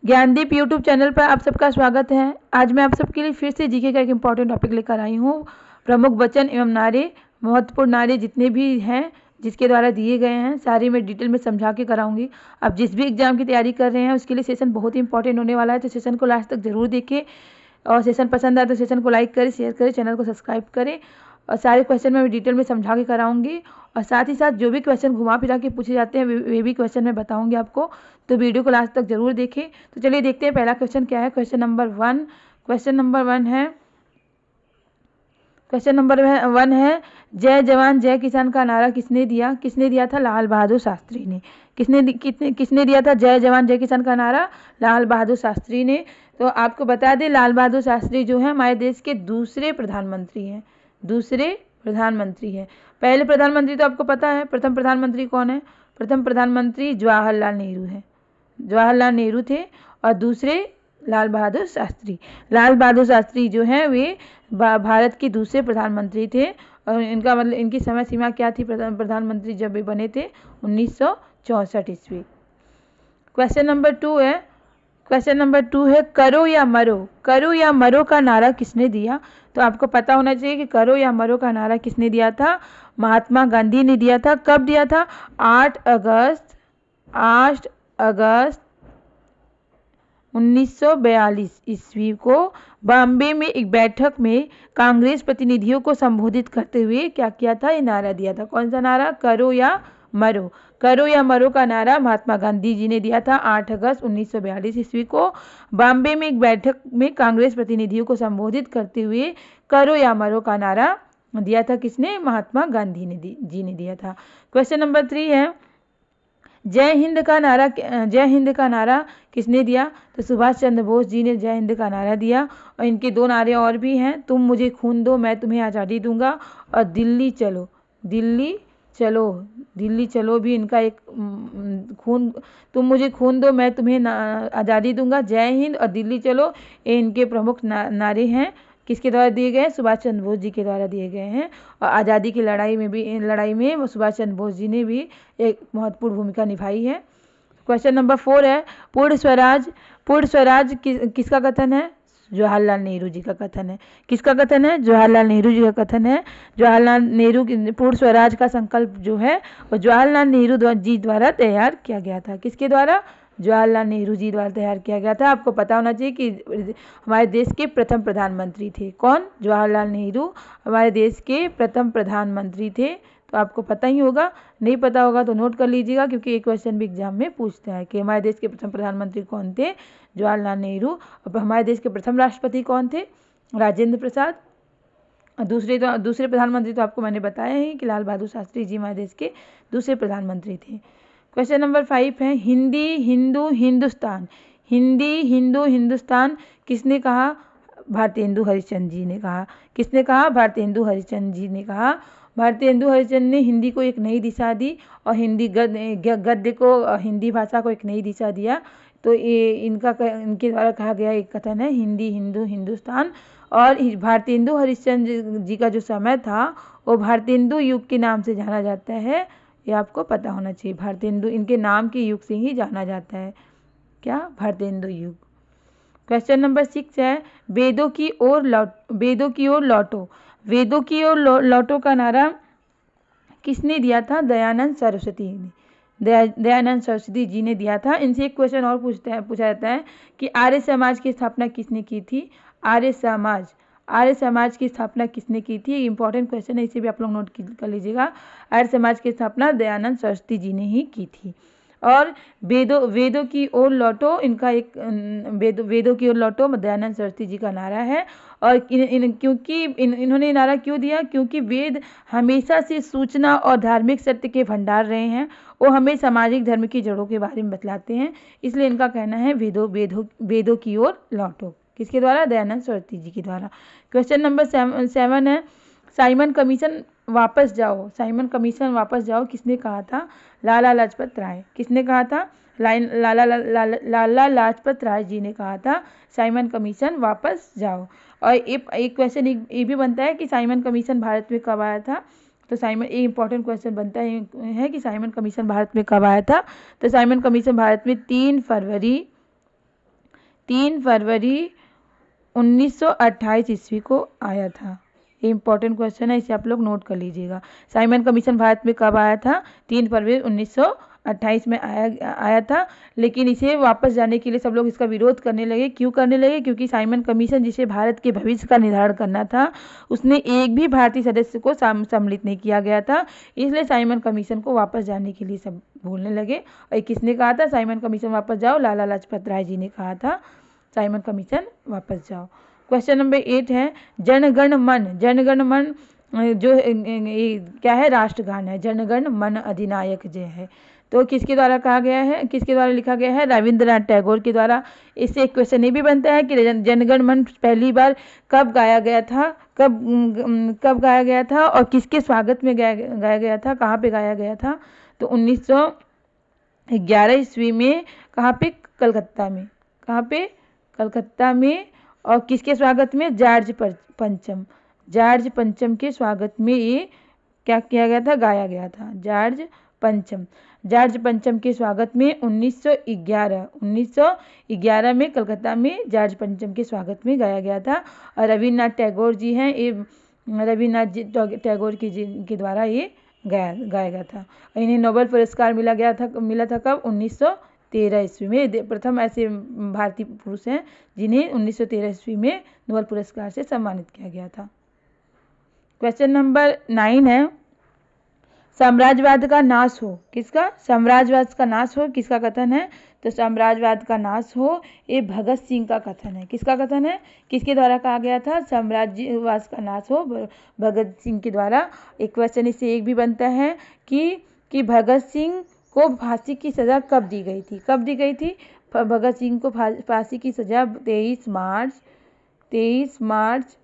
Gyandeep YouTube channel पर आप सबका स्वागत है। आज मैं आप सबके लिए फिर से जीके का एक इम्पॉर्टेंट टॉपिक लेकर आई हूँ। प्रमुख वचन एवं नारे, महत्वपूर्ण नारे जितने भी हैं जिसके द्वारा दिए गए हैं सारे मैं डिटेल में समझा के कराऊंगी। आप जिस भी एग्जाम की तैयारी कर रहे हैं उसके लिए सेशन बहुत ही इंपॉर्टेंट होने वाला है, तो सेशन को लास्ट तक जरूर देखें और सेशन पसंद आए तो सेशन को लाइक करें, शेयर करें, चैनल को सब्सक्राइब करें और सारे क्वेश्चन मैं डिटेल में समझा के कराऊंगी। और साथ ही साथ जो भी क्वेश्चन घुमा फिरा के पूछे जाते हैं वे भी क्वेश्चन मैं बताऊंगी आपको, तो वीडियो को लास्ट तक जरूर देखें। तो चलिए देखते हैं पहला क्वेश्चन क्या है। क्वेश्चन नंबर वन है जय जवान जय किसान का नारा किसने दिया? किसने दिया था? लाल बहादुर शास्त्री ने। किसने दिया था जय जवान जय किसान का नारा? लाल बहादुर शास्त्री ने। तो आपको बता दें लाल बहादुर शास्त्री जो है हमारे देश के दूसरे प्रधानमंत्री हैं। पहले प्रधानमंत्री तो आपको पता है, प्रथम प्रधानमंत्री कौन है? प्रथम प्रधानमंत्री जवाहरलाल नेहरू है, जवाहरलाल नेहरू थे। और दूसरे लाल बहादुर शास्त्री जो हैं वे भारत के दूसरे प्रधानमंत्री थे। और इनका मतलब इनकी समय सीमा क्या थी प्रधानमंत्री जब वे बने थे? 1964 ईस्वी। क्वेश्चन नंबर टू है करो या मरो का नारा किसने दिया? तो आपको पता होना चाहिए कि करो या मरो का नारा किसने दिया था? महात्मा गांधी ने दिया था। कब दिया था? 8 अगस्त 1942 ईस्वी को बॉम्बे में एक बैठक में कांग्रेस प्रतिनिधियों को संबोधित करते हुए क्या किया था? ये नारा दिया था। कौन सा नारा? करो या मरो का नारा महात्मा गांधी जी ने दिया था 8 अगस्त 1942 ईस्वी को बॉम्बे में एक बैठक में कांग्रेस प्रतिनिधियों को संबोधित करते हुए करो या मरो का नारा दिया था। किसने? महात्मा गांधी जी ने दिया था। क्वेश्चन नंबर 3 है जय हिंद का नारा किसने दिया? तो सुभाष चंद्र बोस जी ने जय हिंद का नारा दिया। और इनके 2 नारे और भी हैं, तुम मुझे खून दो मैं तुम्हें आज़ादी दूंगा, और दिल्ली चलो भी इनका एक तुम मुझे खून दो मैं तुम्हें आज़ादी दूंगा, जय हिंद और दिल्ली चलो, ये इनके प्रमुख नारे हैं। किसके द्वारा दिए गए? सुभाष चंद्र बोस जी के द्वारा दिए गए हैं। और आज़ादी की लड़ाई में सुभाष चंद्र बोस जी ने भी एक महत्वपूर्ण भूमिका निभाई है। क्वेश्चन नंबर 4 है पूर्ण स्वराज किसका कथन है? जवाहरलाल नेहरू जी का कथन है। किसका कथन है? जवाहरलाल नेहरू जी का कथन है। जवाहरलाल नेहरू पूर्ण स्वराज का संकल्प जो है वो जवाहरलाल नेहरू जी द्वारा तैयार किया गया था। किसके द्वारा? जवाहरलाल नेहरू जी द्वारा तैयार किया गया था। आपको पता होना चाहिए कि हमारे देश के प्रथम प्रधानमंत्री थे। कौन? जवाहरलाल नेहरू हमारे देश के प्रथम प्रधानमंत्री थे। तो आपको पता ही होगा, नहीं पता होगा तो नोट कर लीजिएगा क्योंकि एक क्वेश्चन भी एग्जाम में पूछता है कि हमारे देश के प्रथम प्रधानमंत्री कौन थे? जवाहरलाल नेहरू। और हमारे देश के प्रथम राष्ट्रपति कौन थे? राजेंद्र प्रसाद। और दूसरे प्रधानमंत्री तो आपको मैंने बताया ही कि लाल बहादुर शास्त्री जी हमारे देश के दूसरे प्रधानमंत्री थे। क्वेश्चन नंबर 5 है हिंदी हिंदू हिंदुस्तान किसने कहा? भारतेंदु हरिश्चंद्र जी ने कहा। किसने कहा? भारतेंदु हरिश्चंद्र जी ने कहा। भारतेंदु हरिश्चंद्र ने हिंदी को एक नई दिशा दी और हिंदी गद्य को, हिंदी भाषा को एक नई दिशा दिया। तो ये इनके द्वारा कहा गया एक कथन है हिंदी हिंदू हिंदुस्तान। और भारतेंदु हरिश्चंद्र जी का जो समय था वो भारतेंदु युग के नाम से जाना जाता है। ये आपको पता होना चाहिए, भारतेंदु इनके नाम के युग से ही जाना जाता है। क्या? भारतेंदु युग। क्वेश्चन नंबर 6 है वेदों की ओर लौटो का नारा किसने दिया था? दयानंद सरस्वती जी ने दिया था। इनसे एक क्वेश्चन और पूछा जाता है कि आर्य समाज की स्थापना किसने की थी? आर्य समाज की स्थापना किसने की थी? इंपॉर्टेंट क्वेश्चन है, इसे भी आप लोग नोट कर लीजिएगा। आर्य समाज की स्थापना दयानंद सरस्वती जी ने ही की थी। और वेदों की ओर लौटो इनका एक वेदों की ओर लौटो दयानंद सरस्वती जी का नारा है। और क्योंकि इन्होंने नारा क्यों दिया? क्योंकि वेद हमेशा से सूचना और धार्मिक सत्य के भंडार रहे हैं, वो हमें सामाजिक धर्म की जड़ों के बारे में बतलाते हैं, इसलिए इनका कहना है वेदों की ओर लौटो। किसके द्वारा? दयानंद सरस्वती जी के द्वारा। क्वेश्चन नंबर 7 है साइमन कमीशन वापस जाओ किसने कहा था? लाला लाजपत राय। किसने कहा था? लाला लाजपत राय जी ने कहा था साइमन कमीशन वापस जाओ। और एक क्वेश्चन ये भी बनता है कि साइमन कमीशन भारत में कब आया था? तो एक इंपॉर्टेंट क्वेश्चन बनता है कि साइमन कमीशन भारत में कब आया था? तो साइमन कमीशन भारत में 3 फरवरी 3 फरवरी 1928 ईस्वी को आया था। ये इंपॉर्टेंट क्वेश्चन है, इसे आप लोग नोट कर लीजिएगा। साइमन कमीशन भारत में कब आया था? 3 फरवरी 1928 में आया था। लेकिन इसे वापस जाने के लिए सब लोग इसका विरोध करने लगे। क्यों करने लगे? क्योंकि साइमन कमीशन, जिसे भारत के भविष्य का निर्धारण करना था, उसने एक भी भारतीय सदस्य को सम्मिलित नहीं किया गया था। इसलिए साइमन कमीशन को वापस जाने के लिए सब बोलने लगे। और किसने कहा था साइमन कमीशन वापस जाओ? लाला लाजपत राय जी ने कहा था साइमन कमीशन वापस जाओ। क्वेश्चन नंबर 8 है जनगण मन। जनगण मन जो क्या है? राष्ट्रगान है। जनगण मन अधिनायक जय है। तो किसके द्वारा कहा गया है? किसके द्वारा लिखा गया है? रविंद्रनाथ टैगोर के द्वारा। इससे एक क्वेश्चन ये भी बनता है कि जनगण मन पहली बार कब गाया गया था? कब गाया गया था और किसके स्वागत में गाया गया था? कहाँ पे गाया गया था? तो 1911 ईस्वी में। कहाँ पे? कलकत्ता में। कहाँ पे? कलकत्ता में। और किसके स्वागत में? जॉर्ज पंचम। जॉर्ज पंचम के स्वागत में ये क्या किया गया था? गाया गया था। जॉर्ज पंचम। जॉर्ज पंचम के स्वागत में 1911 में कलकत्ता में जॉर्ज पंचम के स्वागत में गाया गया था। और रविन्द्रनाथ टैगोर जी हैं, ये रविन्द्रनाथ टैगोर के द्वारा ये गाया गया था। इन्हें नोबेल पुरस्कार मिला था कब? 1913 ईस्वी में। प्रथम ऐसे भारतीय पुरुष हैं जिन्हें 1913 ईस्वी में नोबेल पुरस्कार से सम्मानित किया गया था। क्वेश्चन नंबर 9 है साम्राज्यवाद का नाश हो। किसका? साम्राज्यवाद का नाश हो किसका कथन है? तो साम्राज्यवाद का नाश हो ये भगत सिंह का कथन है। किसका कथन है? किसके द्वारा कहा गया था? साम्राज्यवाद का नाश हो भगत सिंह के द्वारा। एक क्वेश्चन इससे एक भी बनता है कि भगत सिंह को फांसी की सजा कब दी गई थी? कब दी गई थी? भगत सिंह को फांसी की सजा 23 मार्च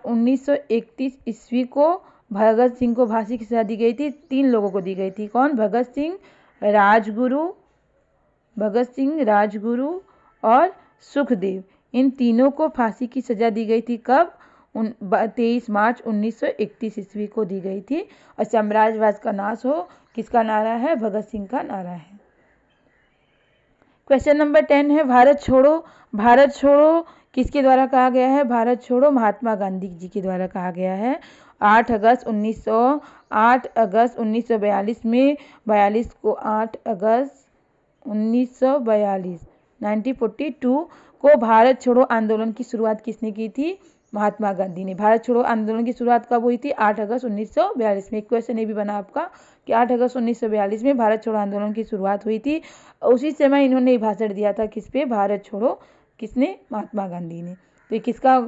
1931 ईस्वी को भगत सिंह को फांसी की सजा दी गई थी। 3 लोगों को दी गई थी। कौन? भगत सिंह, राजगुरु और सुखदेव। इन तीनों को फांसी की सजा दी गई थी। कब? 23 मार्च 1931 ईस्वी को दी गई थी। और साम्राज्यवाद का नाश हो किसका नारा है? भगत सिंह का नारा है। क्वेश्चन नंबर 10 है भारत छोड़ो। भारत छोड़ो किसके द्वारा कहा गया है? भारत छोड़ो महात्मा गांधी जी के द्वारा कहा गया है। 8 अगस्त 1942 में 8 अगस्त 1942 को भारत छोड़ो आंदोलन की शुरुआत किसने की थी? महात्मा गांधी ने। भारत छोड़ो आंदोलन की शुरुआत कब हुई थी? 8 अगस्त 1942 में। एक क्वेश्चन ये भी बना आपका कि 8 अगस्त 1942 में भारत छोड़ो आंदोलन की शुरुआत हुई थी। उसी समय इन्होंने भाषण दिया था। किस पे? भारत छोड़ो। किसने? महात्मा गांधी ने। तो ये किसका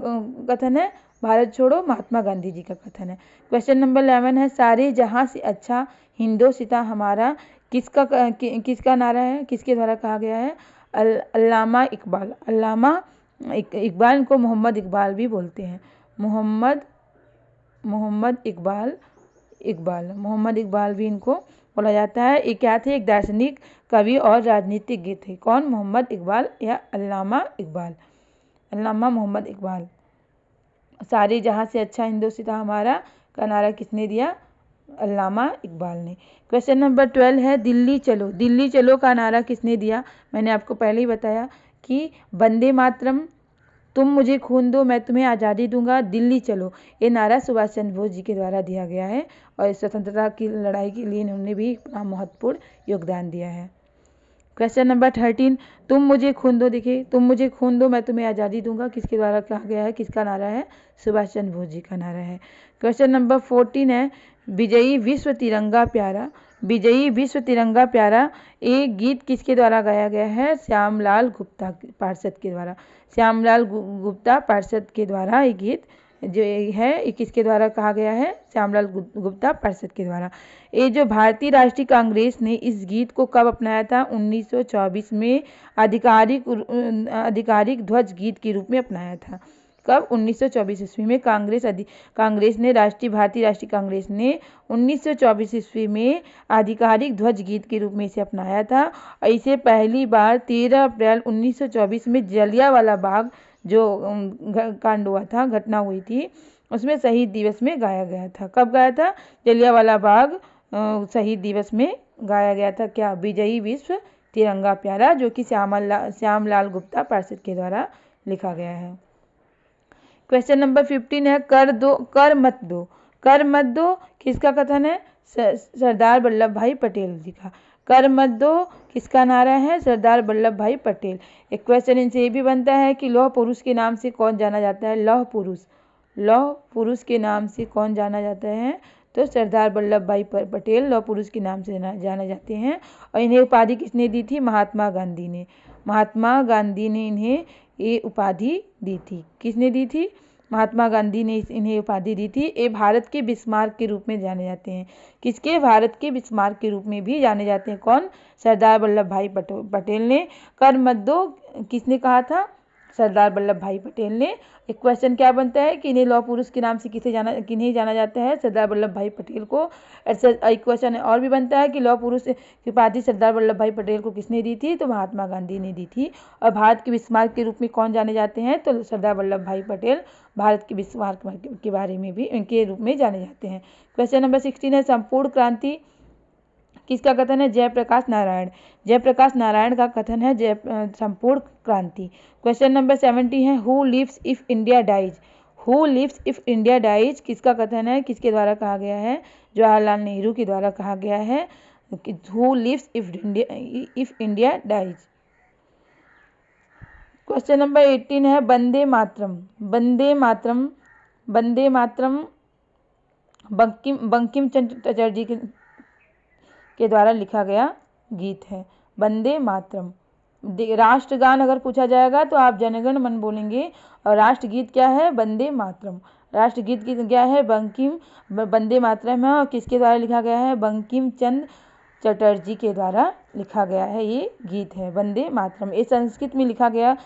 कथन है? भारत छोड़ो महात्मा गांधी जी का कथन है। क्वेश्चन नंबर 11 है सारे जहां से अच्छा हिंदोसिता हमारा किसका नारा है? किसके द्वारा कहा गया है? अल्लामा इकबाल। अल्लामा इकबाल को मोहम्मद इकबाल भी बोलते हैं। मोहम्मद इकबाल भी इनको बोला जाता है। ये क्या थे? एक दार्शनिक, कवि और राजनीतिज्ञ थे। कौन? मोहम्मद इकबाल या अल्लामा इकबाल। अल्लामा मोहम्मद इकबाल। सारे जहां से अच्छा हिंदोसिता हमारा का नारा किसने दिया? अल्लामा इकबाल ने। क्वेश्चन नंबर 12 है दिल्ली चलो। दिल्ली चलो का नारा किसने दिया? मैंने आपको पहले ही बताया कि वंदे मातरम, तुम मुझे खून दो मैं तुम्हें आज़ादी दूंगा, दिल्ली चलो, ये नारा सुभाष चंद्र बोस जी के द्वारा दिया गया है। और स्वतंत्रता की लड़ाई के लिए इन्होंने भी अपना महत्वपूर्ण योगदान दिया है। क्वेश्चन नंबर 13 तुम मुझे खून दो। देखिए, तुम मुझे खून दो मैं तुम्हें आज़ादी दूंगा किसके द्वारा कहा गया है? किसका नारा है? सुभाष चंद्र बोस जी का नारा है। क्वेश्चन नंबर 14 है विजयी विश्व तिरंगा प्यारा। विजयी विश्व तिरंगा प्यारा ये गीत किसके द्वारा गाया गया है? श्यामलाल गुप्ता पार्षद के द्वारा। श्यामलाल गुप्ता पार्षद के द्वारा ये गीत जो है ये किसके द्वारा कहा गया है? श्यामलाल गुप्ता पार्षद के द्वारा। ये जो भारतीय राष्ट्रीय कांग्रेस ने इस गीत को कब अपनाया था? 1924 में आधिकारिक ध्वज गीत के रूप में अपनाया था। कब? 1924 ईस्वी में भारतीय राष्ट्रीय कांग्रेस ने 1924 ईस्वी में आधिकारिक ध्वज गीत के रूप में इसे अपनाया था। और इसे पहली बार 13 अप्रैल 1924 में जलियांवाला बाग जो कांड हुआ था, घटना हुई थी, उसमें शहीद दिवस में गाया गया था। कब गाया था? जलियांवाला बाग शहीद दिवस में गाया गया था। क्या? विजयी विश्व तिरंगा प्यारा, जो कि श्यामलाल गुप्ता पार्षद के द्वारा लिखा गया है। क्वेश्चन नंबर 15 है कर दो कर मत दो। कर मत दो किसका कथन है? सरदार वल्लभ भाई पटेल जी का। कर मत दो किसका नारा है? सरदार वल्लभ भाई पटेल। एक क्वेश्चन इनसे ये भी बनता है कि लौह पुरुष के नाम से कौन जाना जाता है? लौह पुरुष के नाम से कौन जाना जाता है? तो सरदार वल्लभ भाई पटेल लौह पुरुष के नाम से जाने जाते हैं। और इन्हें उपाधि किसने दी थी? महात्मा गांधी ने। महात्मा गांधी ने इन्हें ये उपाधि दी थी। किसने दी थी? महात्मा गांधी ने इन्हें उपाधि दी थी। ये भारत के बिस्मार्क के रूप में जाने जाते हैं। किसके? भारत के बिस्मार्क के रूप में भी जाने जाते हैं। कौन? सरदार वल्लभ भाई पटेल ने। कर मत दो किसने कहा था? सरदार वल्लभ भाई पटेल ने। एक क्वेश्चन क्या बनता है कि इन्हें लौह पुरुष के नाम से किन्हें जाना जाता है? सरदार वल्लभ भाई पटेल को। एक क्वेश्चन और भी बनता है कि लौह पुरुष की उपाधि सरदार वल्लभ भाई पटेल को किसने दी थी? तो महात्मा गांधी ने दी थी। और भारत के बिस्मार्क के रूप में कौन जाने जाते हैं? तो सरदार वल्लभ भाई पटेल भारत के बिस्मार्क के बारे में भी इनके रूप में जाने जाते हैं। क्वेश्चन नंबर 16 है संपूर्ण क्रांति किसका कथन है? जयप्रकाश नारायण। जयप्रकाश नारायण का कथन है संपूर्ण क्रांति। क्वेश्चन नंबर 70 है who lives if India dies. Who lives if India dies किसका कथन है? किसके द्वारा कहा गया है? जवाहरलाल नेहरू के द्वारा कहा गया है। Who lives if India dies. Question number 18 है वंदे मातरम। वंदे मातरम बंकिम चंद्र चटर्जी के द्वारा लिखा गया गीत है। वंदे मातरम। राष्ट्रगान अगर पूछा जाएगा तो आप जनगण मन बोलेंगे। और राष्ट्रगीत क्या है? वंदे मातरम। राष्ट्रगीत क्या है? वंदे मातरम है। और किसके द्वारा लिखा गया है? बंकिम चंद्र चटर्जी के द्वारा लिखा गया है ये गीत है वंदे मातरम। ये संस्कृत में लिखा गया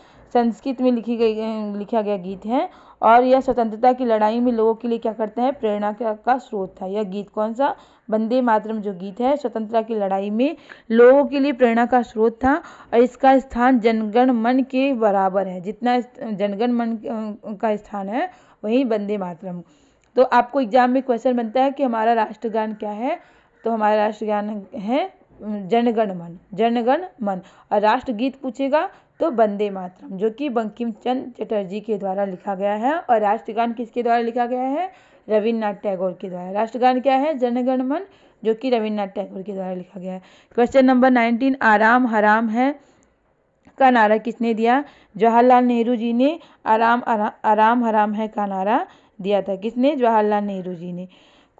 गीत है। और यह स्वतंत्रता की लड़ाई में लोगों के लिए क्या करता है? प्रेरणा का स्रोत था। यह गीत कौन सा? वंदे मातरम जो गीत है स्वतंत्रता की लड़ाई में लोगों के लिए प्रेरणा का स्रोत था। और इसका स्थान जनगण मन के बराबर है। जितना जनगण मन का स्थान है वही वंदे मातरम। तो आपको एग्जाम में क्वेश्चन बनता है कि हमारा राष्ट्रगान क्या है? तो हमारा राष्ट्रगान है जनगण मन। और राष्ट्रगीत पूछेगा तो वंदे मातरम, जो कि बंकिम चंद्र चटर्जी के द्वारा लिखा गया है। और राष्ट्रगान किसके द्वारा लिखा गया है? रविन्द्रनाथ टैगोर के द्वारा। राष्ट्रगान क्या है? जनगण मन, जो कि रविन्द्रनाथ टैगोर के द्वारा लिखा गया है। क्वेश्चन नंबर 19 आराम हराम है का नारा किसने दिया? जवाहरलाल नेहरू जी ने आराम हराम है का नारा दिया था। किसने? जवाहरलाल नेहरू जी ने।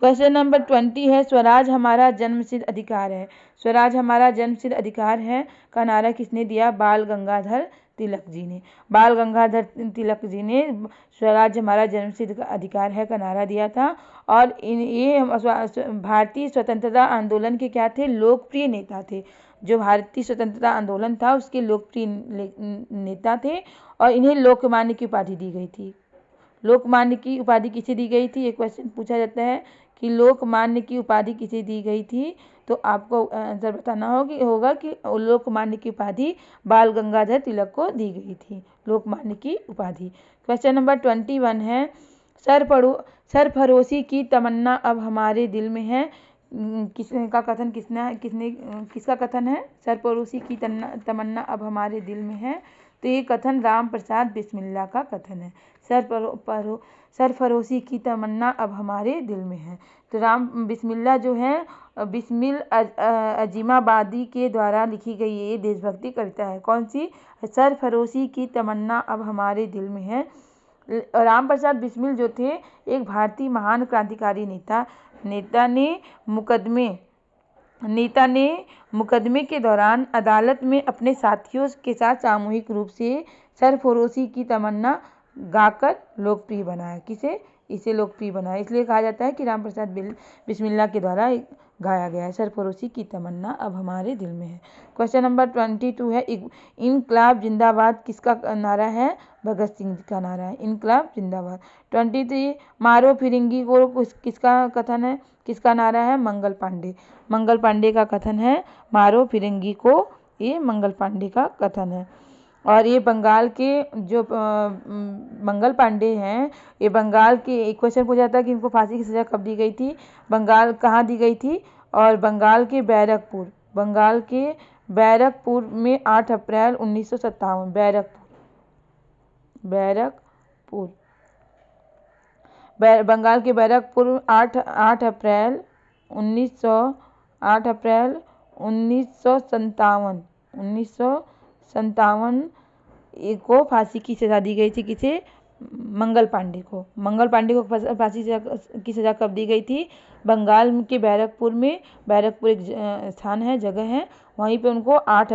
क्वेश्चन नंबर 20 है स्वराज हमारा जन्मसिद्ध अधिकार है। स्वराज हमारा जन्मसिद्ध अधिकार है का नारा किसने दिया? बाल गंगाधर तिलक जी ने। बाल गंगाधर तिलक जी ने स्वराज हमारा जन्मसिद्ध अधिकार है का नारा दिया था। और ये भारतीय स्वतंत्रता आंदोलन के क्या थे? लोकप्रिय नेता थे। जो भारतीय स्वतंत्रता आंदोलन था उसके लोकप्रिय नेता थे। और इन्हें लोकमान्य की उपाधि दी गई थी। लोकमान्य की उपाधि किसे दी गई थी? एक क्वेश्चन पूछा जाता है कि लोकमान्य की उपाधि किसे दी गई थी? तो आपको आंसर बताना होगा कि लोकमान्य की उपाधि बाल गंगाधर तिलक को दी गई थी। लोकमान्य की उपाधि। क्वेश्चन नंबर 21 है सरफरोशी की तमन्ना अब हमारे दिल में है। किसका कथन है? सरफरोशी की तमन्ना अब हमारे दिल में है। तो ये कथन राम प्रसाद बिस्मिल्ला का कथन है। सरफरोशी की तमन्ना अब हमारे दिल में है। तो राम बिस्मिल्ला जो है बिस्मिल अजीमाबादी के द्वारा लिखी गई ये देशभक्ति कविता है। कौन सी? सरफरोशी की तमन्ना अब हमारे दिल में है। राम प्रसाद बिस्मिल जो थे एक भारतीय महान क्रांतिकारी नेता ने मुकदमे के दौरान अदालत में अपने साथियों के साथ सामूहिक रूप से सरफरोशी की तमन्ना गाकर लोकप्रिय बनाया। किसे? इसे लोकप्रिय बनाया। इसलिए कहा जाता है कि राम प्रसाद बिस्मिल्ला के द्वारा गाया गया है। सरफरोशी की तमन्ना अब हमारे दिल में है। क्वेश्चन नंबर 22 है इनकलाब जिंदाबाद किसका नारा है? भगत सिंह का नारा है इनकलाब जिंदाबाद। 23 मारो फिरंगी को किसका कथन है? किसका नारा है? मंगल पांडे का कथन है मारो फिरंगी को। ये मंगल पांडे का कथन है। और ये बंगाल के जो मंगल पांडे हैं ये बंगाल के एक क्वेश्चन पूछा जाता है कि इनको फांसी की सज़ा कब दी गई थी? बंगाल कहाँ दी गई थी? और बंगाल के बैरकपुर में 8 अप्रैल 1957। बैरकपुर बंगाल के बैरकपुर 8 अप्रैल 1957 को फांसी की सजा दी गई थी। किसे? मंगल पांडे को। मंगल पांडे को फांसी की सजा कब दी गई थी? बंगाल के बैरकपुर में, बैरकपुर एक स्थान है, जगह है, वहीं पे उनको 8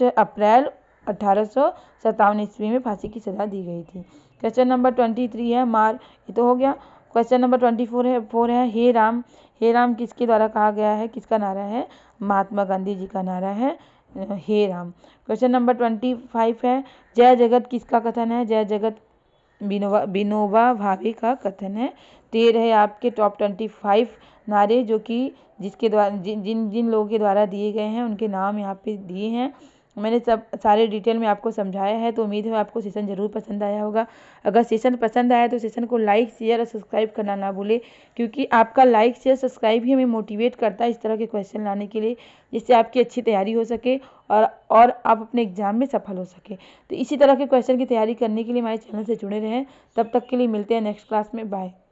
अप्रैल 1857 ईस्वी में फांसी की सजा दी गई थी। क्वेश्चन नंबर 23 है मार, ये तो हो गया। क्वेश्चन नंबर 24 है हे राम। हे राम किसके द्वारा कहा गया है? किसका नारा है? महात्मा गांधी जी का नारा है हे राम। क्वेश्चन नंबर 25 है जय जगत किसका कथन है? जय जगत विनोबा भावे का कथन है। तो ये रहे आपके टॉप 25 नारे जो कि जिसके द्वारा जिन लोगों के द्वारा दिए गए हैं, उनके नाम यहाँ पे दिए हैं। मैंने सारे डिटेल में आपको समझाया है, तो उम्मीद है आपको सेशन ज़रूर पसंद आया होगा। अगर सेशन पसंद आया तो सेशन को लाइक, शेयर और सब्सक्राइब करना ना भूले, क्योंकि आपका लाइक, शेयर, सब्सक्राइब ही हमें मोटिवेट करता है इस तरह के क्वेश्चन लाने के लिए, जिससे आपकी अच्छी तैयारी हो सके और आप अपने एग्जाम में सफल हो सके। तो इसी तरह के क्वेश्चन की तैयारी करने के लिए हमारे चैनल से जुड़े रहें। तब तक के लिए मिलते हैं नेक्स्ट क्लास में। बाय।